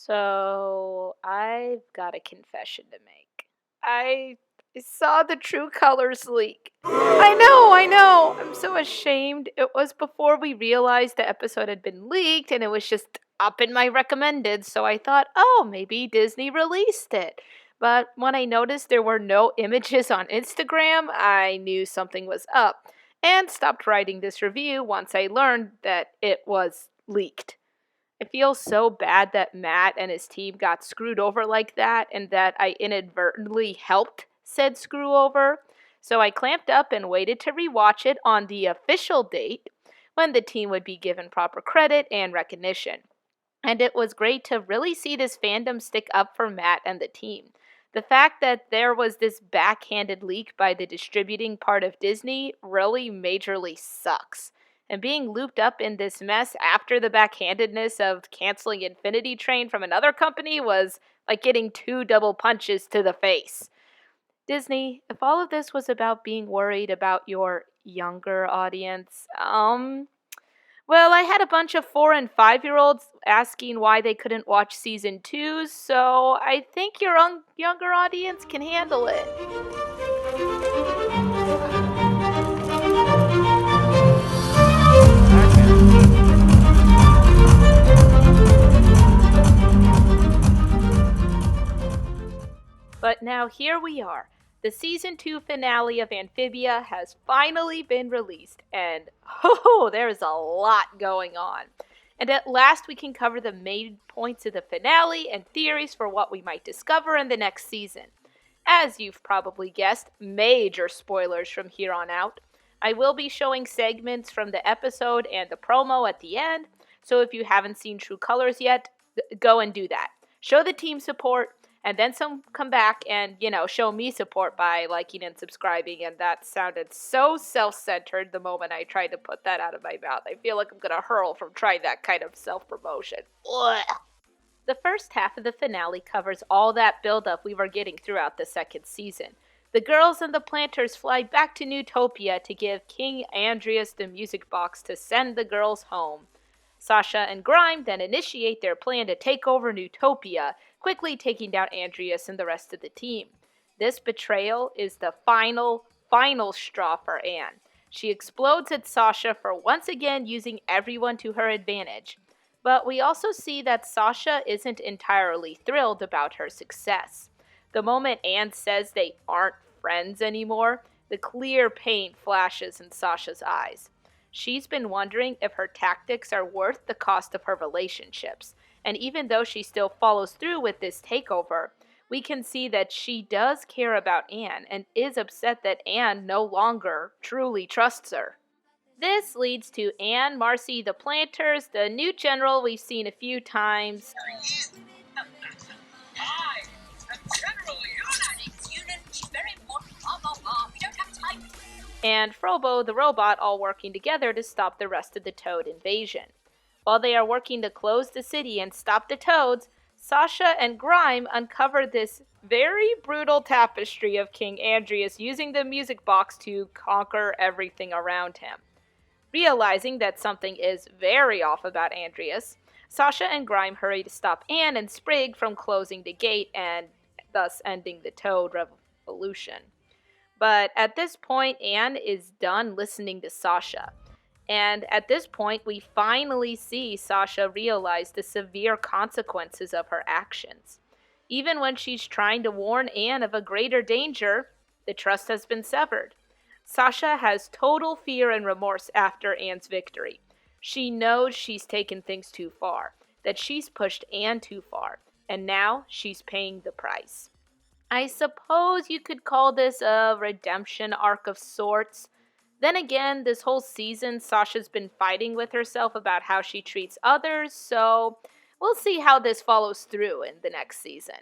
So, I've got a confession to make. I saw the true colors leak. I know. I'm so ashamed. It was before we realized the episode had been leaked and it was just up in my recommended, so I thought, oh, maybe Disney released it. But when I noticed there were no images on Instagram, I knew something was up and stopped writing this review once I learned that it was leaked. I feel so bad that Matt and his team got screwed over like that and that I inadvertently helped said screw over. So I clamped up and waited to rewatch it on the official date when the team would be given proper credit and recognition. And it was great to really see this fandom stick up for Matt and the team. The fact that there was this backhanded leak by the distributing part of Disney really majorly sucks. And being looped up in this mess after the backhandedness of canceling Infinity Train from another company was like getting two double punches to the face. Disney, if all of this was about being worried about your younger audience, well, I had a bunch of 4 and 5-year-olds asking why they couldn't watch season 2, so I think your younger audience can handle it. But now here we are. The season 2 finale of Amphibia has finally been released, and there's a lot going on. And at last we can cover the main points of the finale and theories for what we might discover in the next season. As you've probably guessed, major spoilers from here on out. I will be showing segments from the episode and the promo at the end, so if you haven't seen True Colors yet, go and do that. Show the team support, and then come back and, show me support by liking and subscribing. And that sounded so self-centered the moment I tried to put that out of my mouth. I feel like I'm going to hurl from trying that kind of self-promotion. Ugh. The first half of the finale covers all that build-up we were getting throughout the second season. The girls and the planters fly back to Newtopia to give King Andrias the music box to send the girls home. Sasha and Grime then initiate their plan to take over Newtopia, quickly taking down Andrias and the rest of the team. This betrayal is the final straw for Anne. She explodes at Sasha for once again using everyone to her advantage. But we also see that Sasha isn't entirely thrilled about her success. The moment Anne says they aren't friends anymore, the clear pain flashes in Sasha's eyes. She's been wondering if her tactics are worth the cost of her relationships. And even though she still follows through with this takeover, we can see that she does care about Anne and is upset that Anne no longer truly trusts her. This leads to Anne, Marcy, the planters, the new general we've seen a few times. Hi, the General and Frobo the robot all working together to stop the rest of the Toad invasion. While they are working to close the city and stop the Toads, Sasha and Grime uncover this very brutal tapestry of King Andrias using the music box to conquer everything around him. Realizing that something is very off about Andrias, Sasha and Grime hurry to stop Anne and Sprig from closing the gate and thus ending the Toad revolution. But at this point, Anne is done listening to Sasha. And at this point, we finally see Sasha realize the severe consequences of her actions. Even when she's trying to warn Anne of a greater danger, the trust has been severed. Sasha has total fear and remorse after Anne's victory. She knows she's taken things too far, that she's pushed Anne too far, and now she's paying the price. I suppose you could call this a redemption arc of sorts. Then again, this whole season, Sasha's been fighting with herself about how she treats others, so we'll see how this follows through in the next season.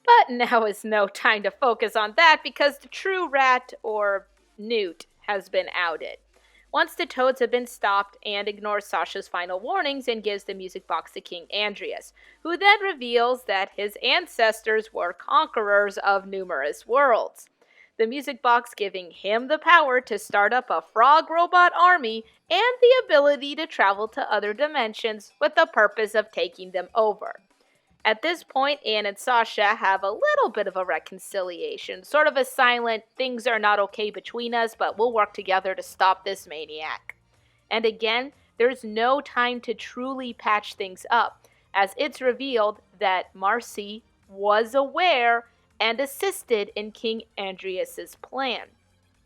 But now is no time to focus on that because the true rat, or Newt, has been outed. Once the Toads have been stopped, Anne ignores Sasha's final warnings and gives the music box to King Andrias, who then reveals that his ancestors were conquerors of numerous worlds. The music box giving him the power to start up a frog robot army and the ability to travel to other dimensions with the purpose of taking them over. At this point, Anne and Sasha have a little bit of a reconciliation, sort of a silent, things are not okay between us, but we'll work together to stop this maniac. And again, there's no time to truly patch things up, as it's revealed that Marcy was aware and assisted in King Andrias's plan.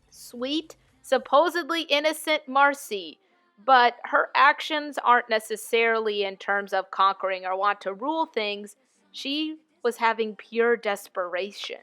Sweet, supposedly innocent Marcy, but her actions aren't necessarily in terms of conquering or want to rule things. She was having pure desperation.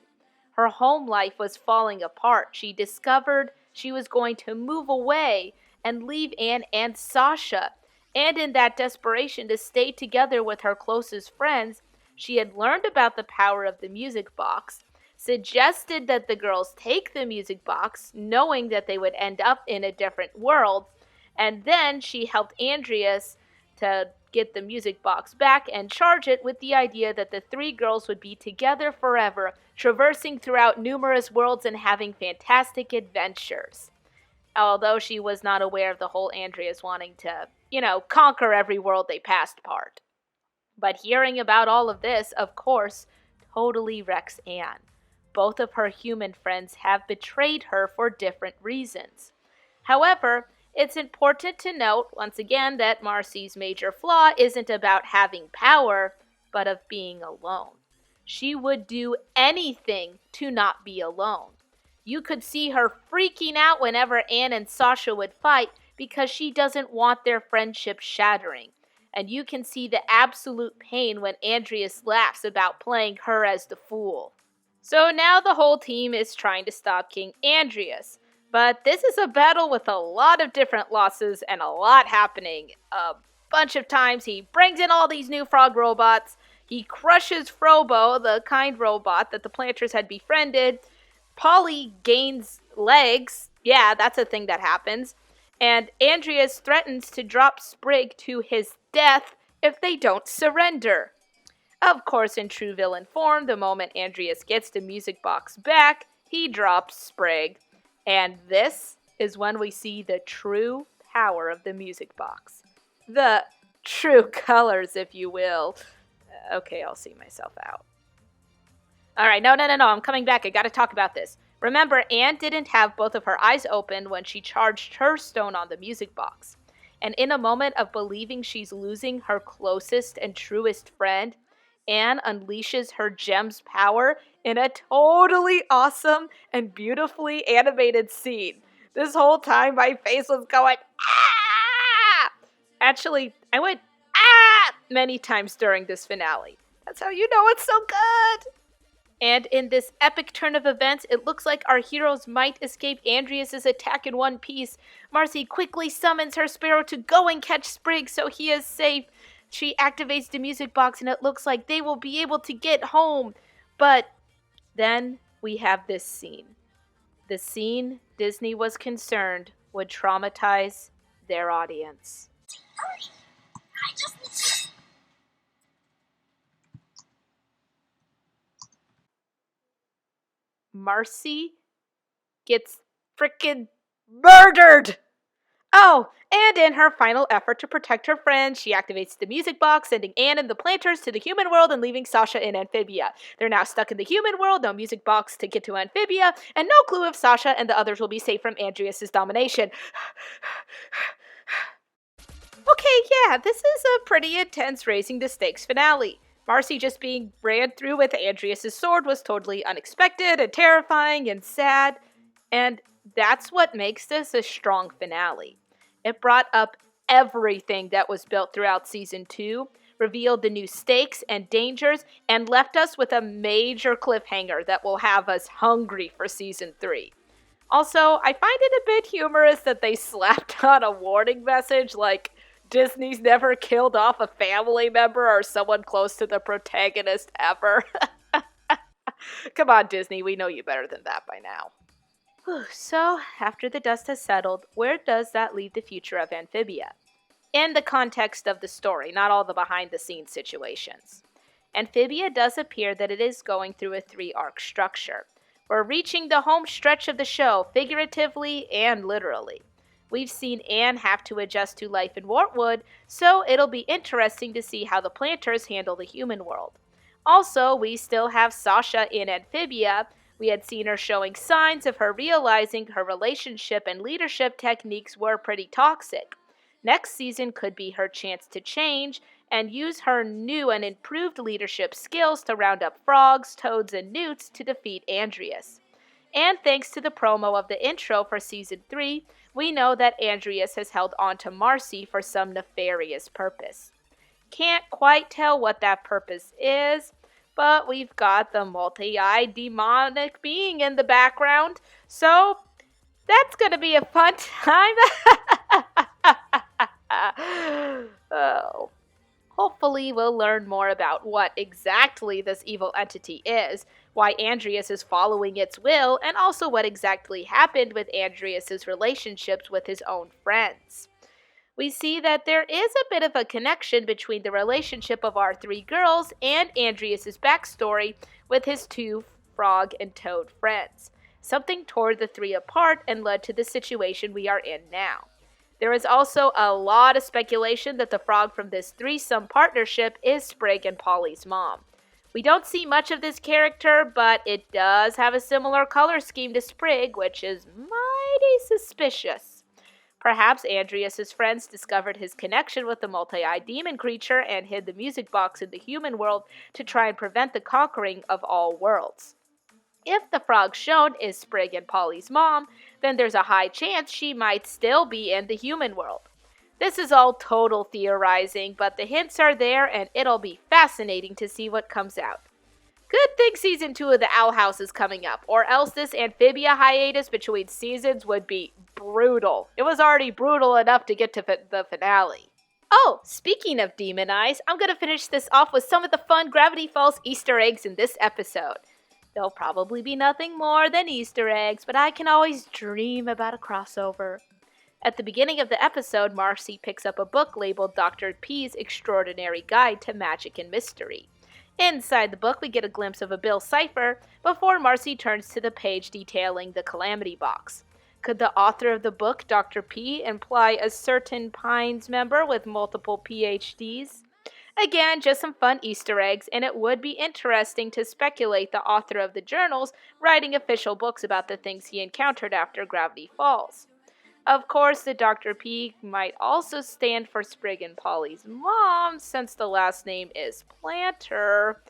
Her home life was falling apart. She discovered she was going to move away and leave Anne and Sasha. And in that desperation to stay together with her closest friends, she had learned about the power of the music box, suggested that the girls take the music box, knowing that they would end up in a different world, and then she helped Andreas to get the music box back and charge it with the idea that the three girls would be together forever, traversing throughout numerous worlds and having fantastic adventures. Although she was not aware of the whole Andreas wanting to, conquer every world they passed part. But hearing about all of this, of course, totally wrecks Anne. Both of her human friends have betrayed her for different reasons. However, it's important to note, once again, that Marcy's major flaw isn't about having power, but of being alone. She would do anything to not be alone. You could see her freaking out whenever Anne and Sasha would fight because she doesn't want their friendship shattering. And you can see the absolute pain when Andreas laughs about playing her as the fool. So now the whole team is trying to stop King Andreas. But this is a battle with a lot of different losses and a lot happening. A bunch of times he brings in all these new frog robots. He crushes Frobo, the kind robot that the planters had befriended. Polly gains legs. Yeah, that's a thing that happens. And Andreas threatens to drop Sprig to his death if they don't surrender. Of course, in true villain form, the moment Andreas gets the music box back, he drops Sprig. And this is when we see the true power of the music box. The true colors, if you will. Okay, I'll see myself out. Alright, no, I'm coming back. I gotta talk about this. Remember, Anne didn't have both of her eyes open when she charged her stone on the music box. And in a moment of believing she's losing her closest and truest friend, Anne unleashes her gem's power in a totally awesome and beautifully animated scene. This whole time my face was going, ah! Actually, I went, ah! many times during this finale. That's how you know it's so good! And in this epic turn of events, it looks like our heroes might escape Andreas' attack in one piece. Marcy quickly summons her sparrow to go and catch Sprig so he is safe. She activates the music box and it looks like they will be able to get home. But then we have this scene. The scene Disney was concerned would traumatize their audience. Marcy gets frickin' murdered! Oh, and in her final effort to protect her friend, she activates the music box, sending Anne and the planters to the human world and leaving Sasha in Amphibia. They're now stuck in the human world, no music box to get to Amphibia, and no clue if Sasha and the others will be safe from Andreas' domination. Okay, yeah, this is a pretty intense raising the stakes finale. Marcy just being ran through with Andreas' sword was totally unexpected and terrifying and sad, and that's what makes this a strong finale. It brought up everything that was built throughout Season 2, revealed the new stakes and dangers, and left us with a major cliffhanger that will have us hungry for Season 3. Also, I find it a bit humorous that they slapped on a warning message like, Disney's never killed off a family member or someone close to the protagonist ever. Come on, Disney, we know you better than that by now. So, after the dust has settled, where does that leave the future of Amphibia? In the context of the story, not all the behind-the-scenes situations. Amphibia does appear that it is going through a 3-arc structure. We're reaching the home stretch of the show, figuratively and literally. We've seen Anne have to adjust to life in Wartwood, so it'll be interesting to see how the planters handle the human world. Also, we still have Sasha in Amphibia. We had seen her showing signs of her realizing her relationship and leadership techniques were pretty toxic. Next season could be her chance to change and use her new and improved leadership skills to round up frogs, toads, and newts to defeat Andreas. And thanks to the promo of the intro for Season 3, we know that Andreas has held on to Marcy for some nefarious purpose. Can't quite tell what that purpose is, but we've got the multi-eyed demonic being in the background, so that's going to be a fun time. Oh. Hopefully we'll learn more about what exactly this evil entity is, why Andreas is following its will, and also what exactly happened with Andreas's relationships with his own friends. We see that there is a bit of a connection between the relationship of our three girls and Andreas's backstory with his two frog and toad friends. Something tore the three apart and led to the situation we are in now. There is also a lot of speculation that the frog from this threesome partnership is Sprig and Polly's mom. We don't see much of this character, but it does have a similar color scheme to Sprig, which is mighty suspicious. Perhaps Andreas's friends discovered his connection with the multi-eyed demon creature and hid the music box in the human world to try and prevent the conquering of all worlds. If the frog shown is Sprig and Polly's mom, then there's a high chance she might still be in the human world. This is all total theorizing, but the hints are there and it'll be fascinating to see what comes out. Good thing Season 2 of the Owl House is coming up, or else this Amphibia hiatus between seasons would be brutal. It was already brutal enough to get to the finale. Oh, speaking of demon eyes, I'm going to finish this off with some of the fun Gravity Falls Easter eggs in this episode. There'll probably be nothing more than Easter eggs, but I can always dream about a crossover. At the beginning of the episode, Marcy picks up a book labeled Dr. P's Extraordinary Guide to Magic and Mystery. Inside the book, we get a glimpse of a Bill cipher before Marcy turns to the page detailing the Calamity Box. Could the author of the book, Dr. P, imply a certain Pines member with multiple PhDs? Again, just some fun Easter eggs, and it would be interesting to speculate the author of the journals writing official books about the things he encountered after Gravity Falls. Of course, the Dr. P might also stand for Sprig and Polly's mom, since the last name is Planter.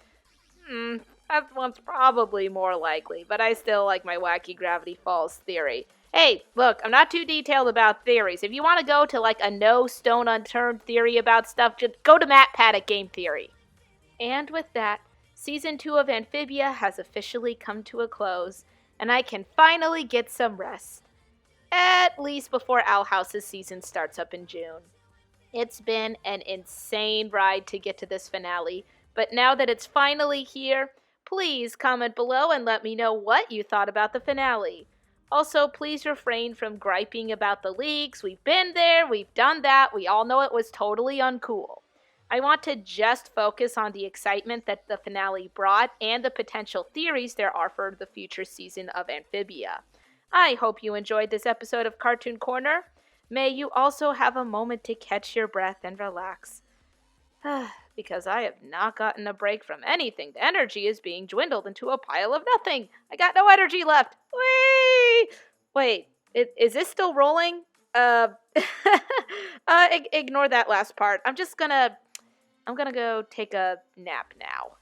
That one's probably more likely, but I still like my wacky Gravity Falls theory. Hey, look, I'm not too detailed about theories. If you want to go to like a no stone unturned theory about stuff, just go to Matt Paddock Game Theory. And with that, Season 2 of Amphibia has officially come to a close, and I can finally get some rest. At least before Owl House's season starts up in June. It's been an insane ride to get to this finale, but now that it's finally here, please comment below and let me know what you thought about the finale. Also, please refrain from griping about the leaks. We've been there, we've done that, we all know it was totally uncool. I want to just focus on the excitement that the finale brought and the potential theories there are for the future season of Amphibia. I hope you enjoyed this episode of Cartoon Corner. May you also have a moment to catch your breath and relax. Because I have not gotten a break from anything. The energy is being dwindled into a pile of nothing. I got no energy left. Whee! Wait, is this still rolling? Ignore that last part. I'm gonna go take a nap now.